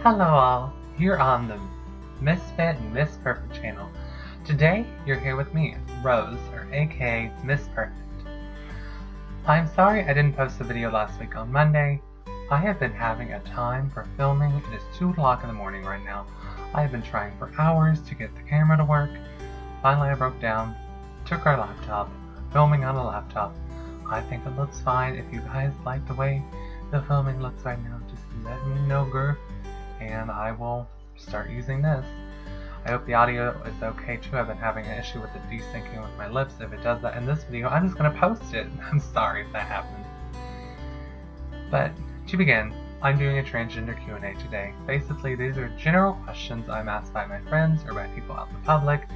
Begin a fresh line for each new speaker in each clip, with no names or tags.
Hello all, you're on the Misfit and Miss Perfect channel. Today, you're here with me, Rose, or aka Miss Perfect. I'm sorry I didn't post a video last week on Monday. I have been having a time for filming. It is 2 o'clock in the morning right now. I have been trying for hours to get the camera to work. Finally I broke down, took our laptop, filming on a laptop. I think it looks fine. If you guys like the way the filming looks right now, just let me know, girl, and I will start using this. I hope the audio is okay too. I've been having an issue with it desyncing with my lips. If it does that in this video, I'm just going to post it. I'm sorry if that happened. But to begin, I'm doing a transgender Q&A today. Basically, these are general questions I'm asked by my friends or by people out in the public,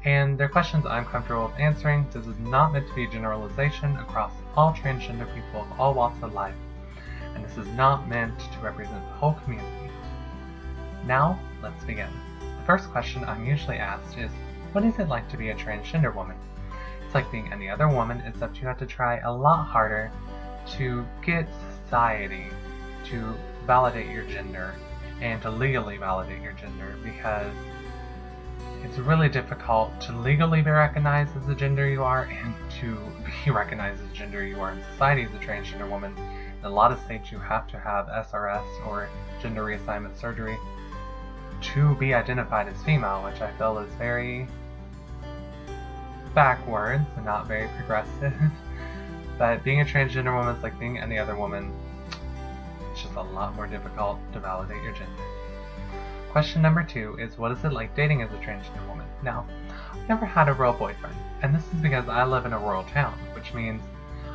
and they're questions I'm comfortable with answering. This is not meant to be a generalization across all transgender people of all walks of life, and this is not meant to represent the whole community. Now, let's begin. The first question I'm usually asked is, what is it like to be a transgender woman? It's like being any other woman, except you have to try a lot harder to get society to validate your gender and to legally validate your gender, because it's really difficult to legally be recognized as the gender you are and to be recognized as the gender you are in society as a transgender woman. In a lot of states you have to have SRS or gender reassignment surgery to be identified as female, which I feel is very backwards and not very progressive. But being a transgender woman is like being any other woman. It's just a lot more difficult to validate your gender. Question number 2 is, what is it like dating as a transgender woman? Now, I've never had a real boyfriend, and this is because I live in a rural town, which means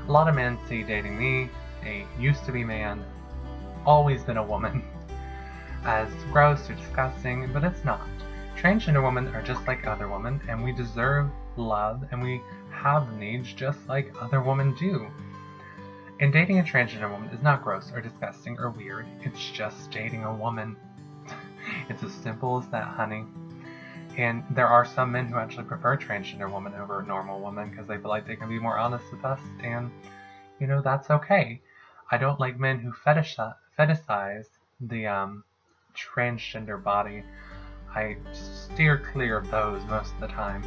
a lot of men see dating me, a used-to-be man, always been a woman, as gross or disgusting, but it's not. Transgender women are just like other women, and we deserve love, and we have needs just like other women do. And dating a transgender woman is not gross or disgusting or weird, it's just dating a woman. It's as simple as that, honey. And there are some men who actually prefer transgender women over a normal woman because they feel like they can be more honest with us, and you know, that's okay. I don't like men who fetishize the transgender body. I steer clear of those most of the time.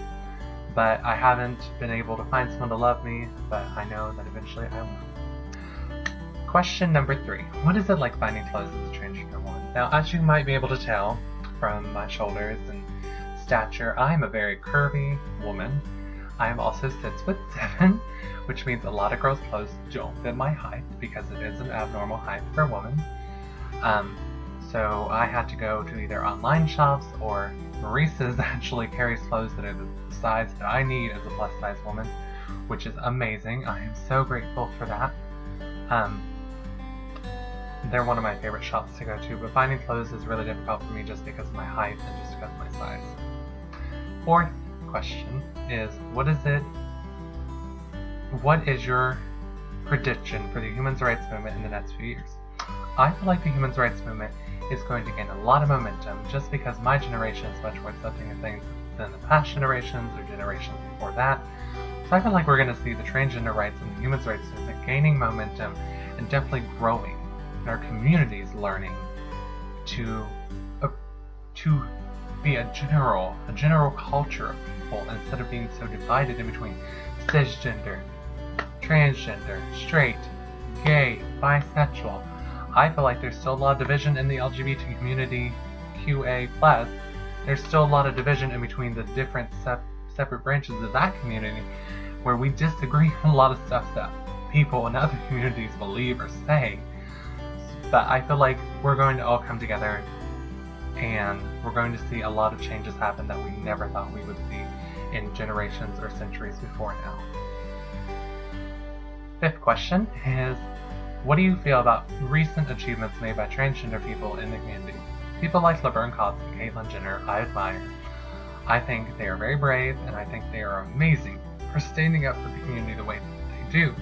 But I haven't been able to find someone to love me, but I know that eventually I will. Question number 3. What is it like finding clothes as a transgender woman? Now, as you might be able to tell from my shoulders and stature, I'm a very curvy woman. I am also 6'7", which means a lot of girls' clothes don't fit my height because it is an abnormal height for a woman. So I had to go to either online shops, or Maurice's actually carries clothes that are the size that I need as a plus-size woman, which is amazing. I am so grateful for that. They're one of my favorite shops to go to, but finding clothes is really difficult for me just because of my height and just because of my size. 4th question is, what is your prediction for the human rights movement in the next few years? I feel like the human rights movement is going to gain a lot of momentum just because my generation is much more accepting of things than the past generations or generations before that. So I feel like we're going to see the transgender rights and the human rights movement gaining momentum and definitely growing, and our communities learning to be a general culture of people instead of being so divided in between cisgender, transgender, straight, gay, bisexual. I feel like there's still a lot of division in the LGBT community, QA+. There's still a lot of division in between the different separate branches of that community where we disagree on a lot of stuff that people in other communities believe or say. But I feel like we're going to all come together and we're going to see a lot of changes happen that we never thought we would see in generations or centuries before now. 5th question is, what do you feel about recent achievements made by transgender people in the community? People like Laverne Cox and Caitlyn Jenner I admire. I think they are very brave, and I think they are amazing for standing up for the community the way that they do.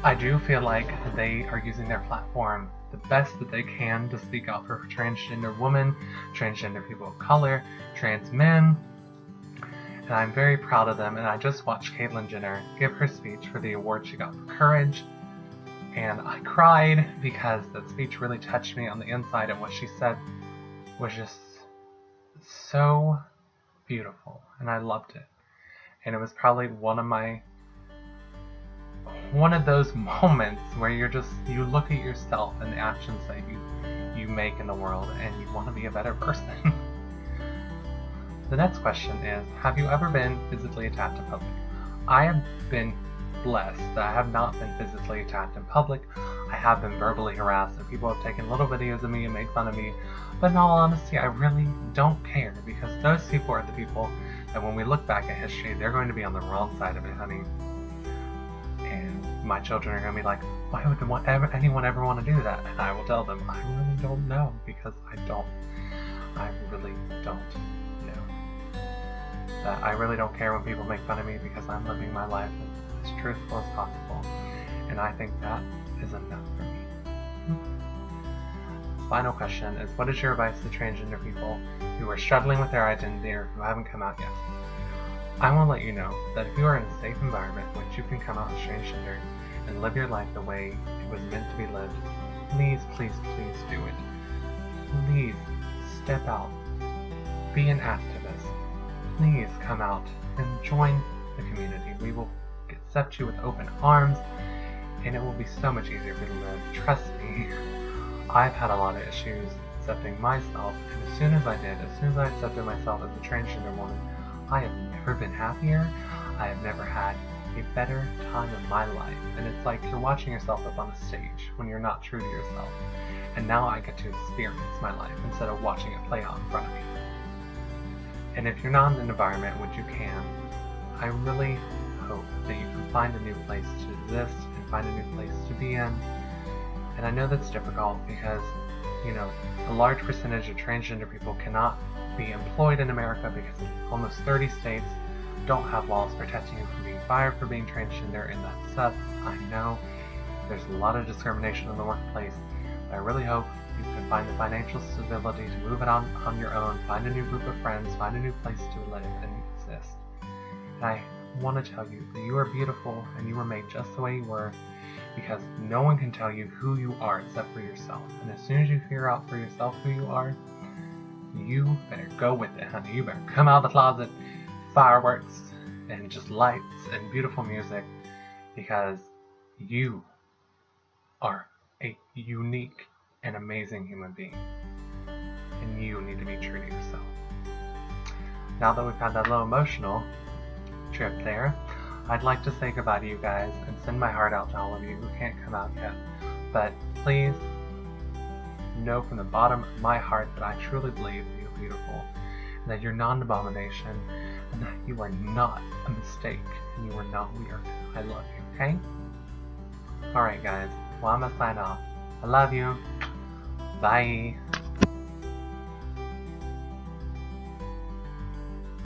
I do feel like they are using their platform the best that they can to speak out for transgender women, transgender people of color, trans men, and I'm very proud of them. And I just watched Caitlyn Jenner give her speech for the award she got for courage, And I cried because that speech really touched me on the inside, and what she said was just so beautiful, and I loved it. And it was probably one of those moments where you look at yourself and the actions that you make in the world, and you want to be a better person. The next question is, have you ever been physically attacked in public? I have been blessed that I have not been physically attacked in public. I have been verbally harassed, and people have taken little videos of me and made fun of me. But in all honesty, I really don't care, because those people are the people that when we look back at history, they're going to be on the wrong side of it, honey. And my children are going to be like, why would anyone ever want to do that? And I will tell them, I really don't know, because I really don't know. That I really don't care when people make fun of me, because I'm living my life as truthful as possible. And I think that is enough for me. Final question is, what is your advice to transgender people who are struggling with their identity or who haven't come out yet? I want to let you know that if you are in a safe environment in which you can come out as transgender and live your life the way it was meant to be lived, please, please, please do it. Please step out. Be an activist. Please come out and join the community. We will accept you with open arms, and it will be so much easier for you to live. Trust me, I've had a lot of issues accepting myself, and as soon as I accepted myself as a transgender woman, I have never been happier. I have never had a better time in my life. And it's like you're watching yourself up on a stage when you're not true to yourself. And now I get to experience my life instead of watching it play out in front of me. And if you're not in an environment in which you can, I really hope that you can find a new place to exist and find a new place to be in. And I know that's difficult because, a large percentage of transgender people cannot be employed in America because almost 30 states don't have laws protecting you from being fired for being transgender, and that sucks. I know there's a lot of discrimination in the workplace, but I really hope you can find the financial stability to move it on your own, find a new group of friends, find a new place to live and exist. And I want to tell you that you are beautiful and you were made just the way you were, because no one can tell you who you are except for yourself. And as soon as you figure out for yourself who you are, you better go with it, honey. You better come out of the closet, fireworks, and just lights and beautiful music, because you are a unique and amazing human being, and you need to be true to yourself. Now that we've had that little emotional trip there, I'd like to say goodbye to you guys and send my heart out to all of you who can't come out yet. But please know from the bottom of my heart that I truly believe that you're beautiful, and that you're not an abomination, and that you are not a mistake, and you are not weird. I love you, okay? Alright guys, well I'm gonna sign off. I love you. Bye.